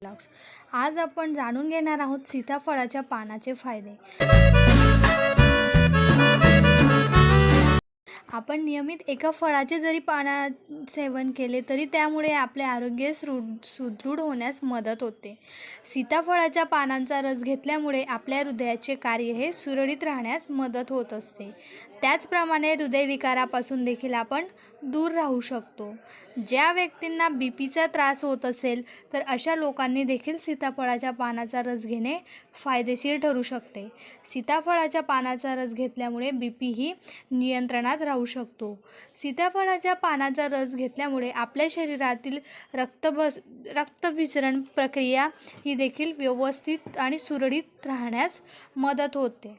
Blogs. आज आपण जाणून घेणार आहोत सीताफळाच्या पानाचे फायदे. आपण नियमित एका फळाचे जरी पाना सेवन केले तरी त्यामुळे आपले आरोग्य सुदृढ होण्यास मदत होते. सीताफळाच्या पानांचा रस घेतल्यामुळे आपल्या हृदयाचे कार्य हे सुरळीत राहण्यास मदत होत असते. त्याचप्रमाणे हृदयविकारापासून देखील आपण दूर राहू शकतो. ज्या व्यक्तींना बीपीचा त्रास होत असेल तर अशा लोकांनी देखील सीताफळाच्या पानाचा रस घेणे फायदेशीर ठरू शकते. सीताफळाच्या पानाचा रस घेतल्यामुळे बीपी ही नियंत्रणात राहू शकतो. सीताफळाच्या पानाचा रस घेतल्यामुळे आपल्या शरीरातील रक्तभिसरण प्रक्रिया ही देखील व्यवस्थित आणि सुरळीत राहण्यास मदत होते.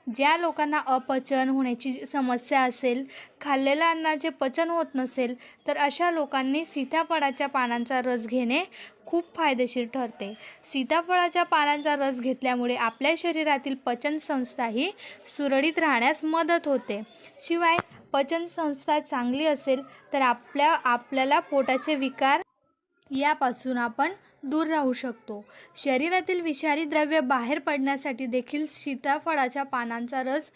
ज्या लोकांना अपचन होण्याची समस्या असेल, खाल्लेल्या अन्नाचे पचन होत नसेल तर अशा लोकांनी सीताफळाच्या पानांचा रस घेणे खूप फायदेशीर ठरते. सीताफळाच्या पानांचा रस घेतल्यामुळे आपल्या शरीरातील पचनसंस्था ही सुरळीत राहण्यास मदत होते. शिवाय पचनसंस्था चांगली असेल तर आपल्याला पोटाचे विकार यापासून आपण दूर राहू शकतो. शरीरातील विषारी द्रव्य बाहेर पडण्यासाठी देखील सीताफळाच्या पानांचा रस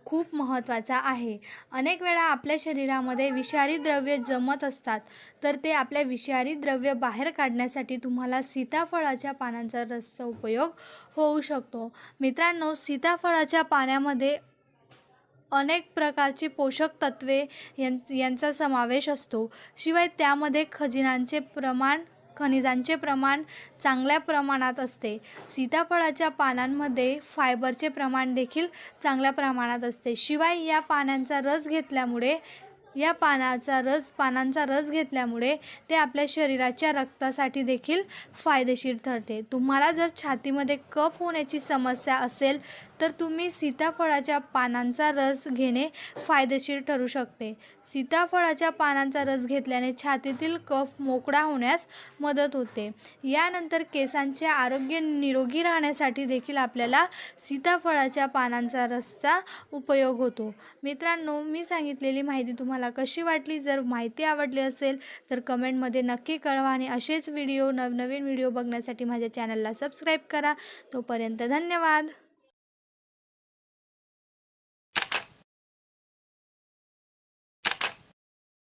खूप महत्त्वाचा आहे. अनेक वेळा आपल्या शरीरामध्ये विषारी द्रव्य जमत असतात तर ते आपल्या विषारी द्रव्य बाहेर काढण्यासाठी तुम्हाला सीताफळाच्या पानांचा रसचा उपयोग होऊ शकतो. मित्रांनो, सीताफळाच्या पाण्यामध्ये अनेक प्रकारची पोषक तत्वे यांचा समावेश असतो. शिवाय त्यामध्ये खनिजांचे प्रमाण चांगल्या प्रमाणात असते. सीताफळाच्या पानांमध्ये फायबरचे प्रमाण देखील चांगल्या प्रमाणात असते. शिवाय या पानांचा रस घेतल्यामुळे ते आपल्या शरीराच्या रक्तासाठी देखील फायदेशीर ठरते. तुम्हाला जर छातीमध्ये कफ होण्याची समस्या असेल तर तुम्ही सीताफळाच्या पानांचा रस घेणे फायदेशीर ठरू शकते. सीताफळाच्या पानांचा रस घेतल्याने छातीतील कफ मोकळा होण्यास मदत होते. यानंतर केसांचे आरोग्य निरोगी राहण्यासाठी देखील आपल्याला सीताफळाच्या पानांचा रसचा उपयोग होतो. मित्रांनो, मी सांगितलेली माहिती तुम्हाला कशी वाटली? जर माहिती आवडली असेल तर कमेंटमध्ये नक्की कळवा आणि असेच नवनवीन व्हिडिओ बघण्यासाठी माझ्या चॅनलला सबस्क्राईब करा. तोपर्यंत धन्यवाद.